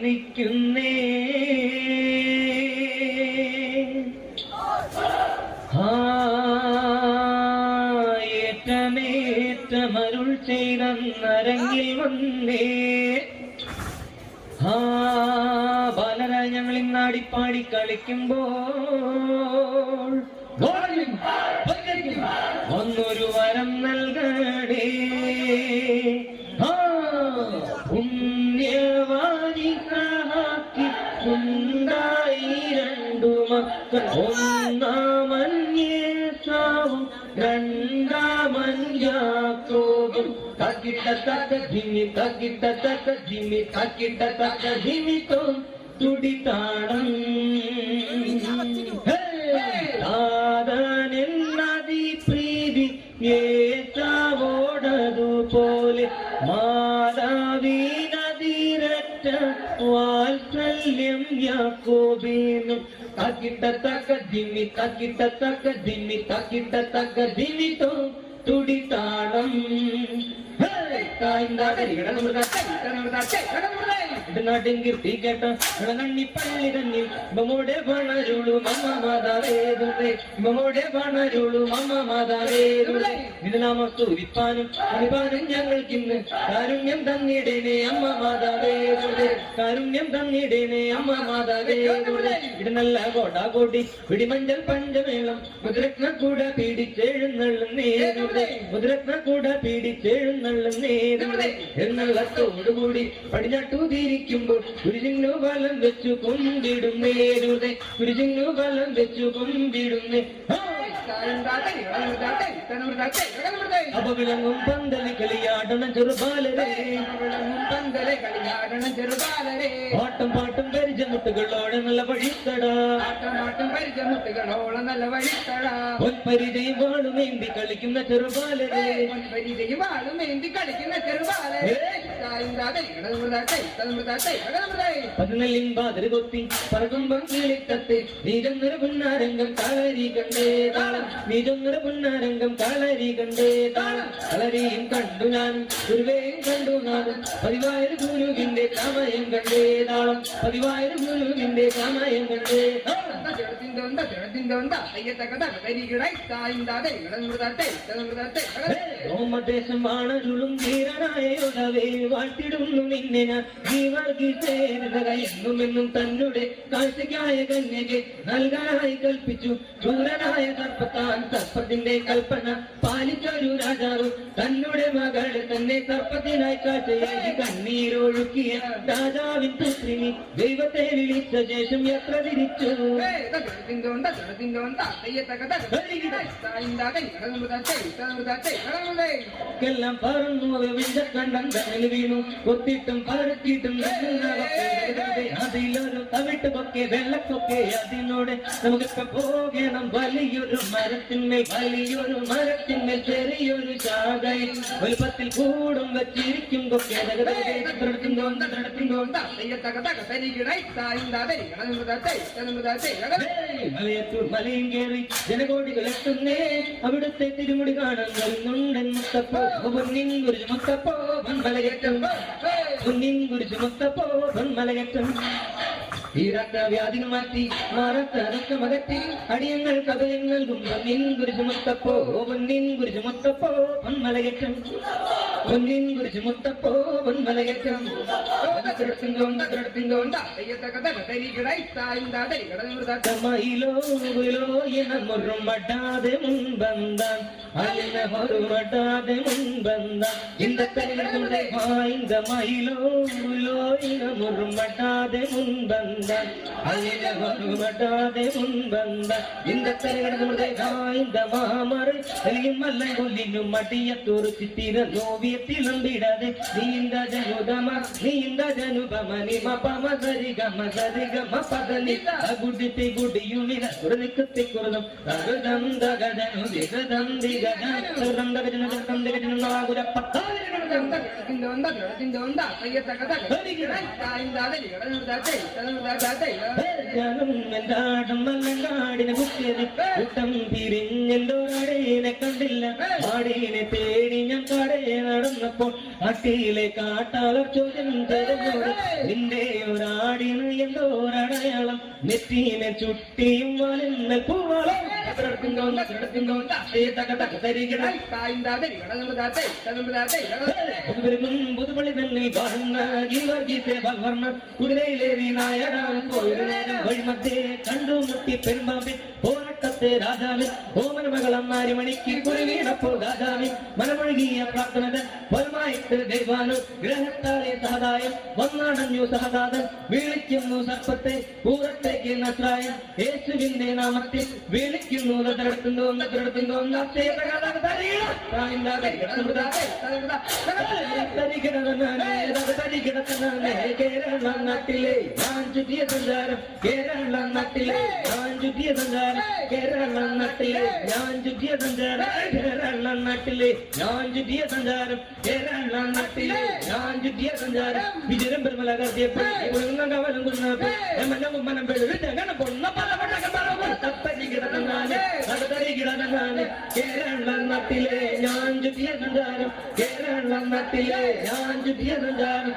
വിളിക്കുന്നേ ഏറ്റമേറ്റമരുൾ ചെയ്തരങ്ങിൽ വന്നേ ബാലരായ ഞങ്ങൾ ഇന്നാടിപ്പാടി കളിക്കുമ്പോൾ ഒന്നൊരു വരം നൽകണേ പുണ്യവാദിക്കാക്കി രണ്ടു മക്കൾ ഒന്നാമൻ യേശാവും രണ്ടാമൻ യാക്കോബും തക്കിട്ട തക്ക ധിമി തക്കിട്ട തക്ക ധിമി തക്കിട്ട തക്ക ധിമിത്തോ തുടിത്താടം താതനെന്നതി പ്രീതി യേശാവോടതുപോലെ മാതാവിനതിരറ്റ വാത്സല്യം യാക്കോബിനും തക്കിട്ട തക്ക ധിമി തക്കിട്ട തക്ക ധിമി തക്കിട്ട തക്ക ധിമിത്തോ തുടിത്താടം നാട്ടിൻ കീർത്തി കേട്ട കണ്ണിപ്പള്ളി തന്നിൽ ഇമ്മോടെ പണരുളു മമ്മ മാതാവേതുള്ളേ ഇമ്മോടെ പണരുളു മമ്മ മാതാവേതുള്ളേ ഇത് നാമ സ്തുതിപ്പാനും അണിപ്പാനും ഞങ്ങൾക്കിന്ന് കാരുണ്യം തന്നിടേനെ അമ്മ മാതാവേതുള്ളേ കാരുണ്യം തന്നിടേനെ അമ്മ മാതാവേതുള്ളേ ഇത് നല്ല കോടാകോടി പിടിമഞ്ചൽ പഞ്ചമേളം മുദ്രത്ന കൂട പീഡിച്ചെഴുന്നള്ളുന്നേരുള്ളേ മുദ്രത്ന കൂട പീഡിച്ചെഴുന്നള്ളുന്നേരുള്ളേ എന്നുള്ളത്തോടുകൂടി പടിഞ്ഞാട്ടുതിരിക്കുമ്പോൾ ഗുരുജിന്നു ബലം വെച്ചു കൊണ്ടിടും നേരുതേ ഗുരുജിന്നു ബലം വെച്ചു കൊണ്ടിടുന്നേ അപവിളങ്ങും പന്തലി കളിയാടണ ചെറുപാലരേ പന്തലെ കളിയാടണ ചെറുപാലരേ ഓട്ടം പാട്ടും പരിചമുട്ടുകളോടെ നല്ല വഴിത്തട ആട്ടമാട്ടും പരിചമുട്ടുകളോടെ നല്ല വഴിത്തട പൊൻപരിചയും വാളും ഏന്തി കളിക്കുന്ന ചെറുപാലരേ പൊൻപരിചയും വാളും ഏന്തി കളിക്കുന്ന ചെറുപാലരേ പതിനെല്ലിൻ ബാതര് കൊത്തി പറകുമ്പം കിളിത്തത്തെ നീജൊന്നൊരു പുന്നാരംഗം കളരി കണ്ടേ താളം നീജൊന്നൊരു പുന്നാരംഗം കളരി കണ്ടേ താളം കളരിയും കണ്ടു ഞാനും ഗുരുവേയും കണ്ടു നാടും പതിവായൊരു ഗുരുവിന്റെ സമയം കണ്ടേ താളം പതിവായൊരു ഗുരുവിന്റെ സമയം കണ്ടേ ഓമദേശം വാണരുളും ധീരനായോടവേ വാഴ്ത്തിടുന്നു നിന്നെ ഞാൻ ജീവർക്ക് ചേരുന്നതെന്നും തന്നെ കാഴ്ചയ്ക്കായ കന്യകെ നൽകാനായി കൽപ്പിച്ചു ക്രൂരനായ സർപ്പത്താൻ സർപ്പത്തിന്റെ കൽപ്പന പാലിച്ചൊരു രാജാവ് തന്നെ മകളെ തന്നെ സർപ്പത്തിനായി കാഴ്ചയായി കണ്ണീരൊഴുക്കിയ രാജാവിൻ പുത്രിനി ദൈവത്തെ വിളിച്ച ശേഷം യാത്ര തിരിച്ചു എല്ലാം പറന്നു വിഞ്ചക്കണ്ടം കണ്ണിൽ വീണു കൊത്തിട്ടും പരത്തിയിട്ടും അതിലൊരു തവിട്ടുകൊക്കെ വെള്ളക്കൊക്കെ അതിനോട് നമുക്കൊക്കെ പോകണം വലിയൊരു മരത്തിന്മേൽ ചെറിയൊരു ശാഖയിൽ വലുപ്പത്തിൽ കൂടും വച്ചിരിക്കും കൊക്കെ മലയും കയറി ജനകോടികൾ എത്തുന്നേ അവിടുത്തെ തിരുമുടി കാണാൻ വരുന്നുണ്ടൻ മുത്തപ്പോ പൊന്നിൻ കുരിശ് മുത്തപ്പോ മലകറ്റം പൊന്നിൻ കുരിശ് മുത്തപ്പോ മലകറ്റം വ്യാധികൾ മാറ്റി മാറത്തതൊക്കെ മകറ്റി അടിയങ്ങൾ കഥയും നൽകും പൊന്നിൻ കുരിശ് മുത്തപ്പോ പൊന്നിൻ കുരിശ് മുത്തപ്പോ മലകറ്റം പൊന്നിൻ കുരിശ് മുത്തപ്പോ മലകറ്റം മടാതെ മുൻപന്താൻ അലിന മറുമടാതെ മുൻപന്താൻ இந்த கண்ணுடைய வாய்ந்த மயிலோ முறுமடாதே முன்பந்தான் அலின மறுமடாதே முன்பந்தான் இந்த கண்ணுடைய வாய்ந்த மாமரை அலியும் மல்லை கொல்லினும் மடியத்தொரு சித்திர நோவியத்திலும் விடாதே நீ இந்த ஜனுபம நிம பம சரிகம பதனி குடித்தை குடியுமிர குரலுக்கு குரதம் தகதம் தகதனு திகதம் திகதம் தகதம் தகதம் நாகுர பத்தா മലനാടിനെ കുത്തിയത് കൂട്ടം തിരിഞ്ഞെന്തോടേനെ കണ്ടില്ല ആടേനെ തേടി ഞാൻ കടയെ നടന്നപ്പോൾ നാട്ടിലെ കാട്ടാളർ ചോദ്യം ചെയ്തോട് നിന്റെ ഒരാടിന് എന്തോരടയാളം നെറ്റീനെ ചുട്ടിയും വാലിന്മേൽ പൂവാളം പുതുപള്ളി തന്നെ കുതിരയിലേറി നായരാണ് വഴിമധ്യേ കണ്ടുമുട്ടി പെരുമ്പാമ്പിൽ പോരാട്ടത്തെ രാജാവിൽ ഓമന മകളം നാരിമണിക്ക് കുരുവീണപ്പോൾ രാജാവിൽ മനമൊഴുകിയ പ്രാർത്ഥനകൾ ഫലമായിട്ട് ദൈവാനു ഗ്രഹത്താലെ സഹതായം വന്നടഞ്ഞു സഹദാതൻ വിളിക്കുന്നു സർപ്പത്തെ പൂരത്തേക്ക് നസ്രായൻ യേശുവിന്റെ നാമത്തിൽ വിളിക്കുന്നു നഗരത്തുന്നു കേരള നാട്ടിലെ ഞാൻ ചുറ്റിയ സഞ്ചാരം കേരള നാട്ടിലെ ഞാൻ ചുറ്റിയ സഞ്ചാരം കേരള നാട്ടിലെ ഞാൻ ചുറ്റിയ സഞ്ചാരം കേരള നാട്ടിലെ ഞാൻ ചുറ്റിയ സഞ്ചാരം കേരള നാട്ടിലെ ഞാൻ ചുറ്റിയ സഞ്ചാരം വിജയം പെരുമല കത്തിയപ്പോൾ കവലം കുന്നപ്പോൾ മനം പെഴുകണം പൊണ്ണ പല കേരള നാട്ടിലെ ഞാൻ ചുറ്റിയ സഞ്ചാരം കേരള നാട്ടിലെ ഞാൻ ചുറ്റിയ സഞ്ചാരം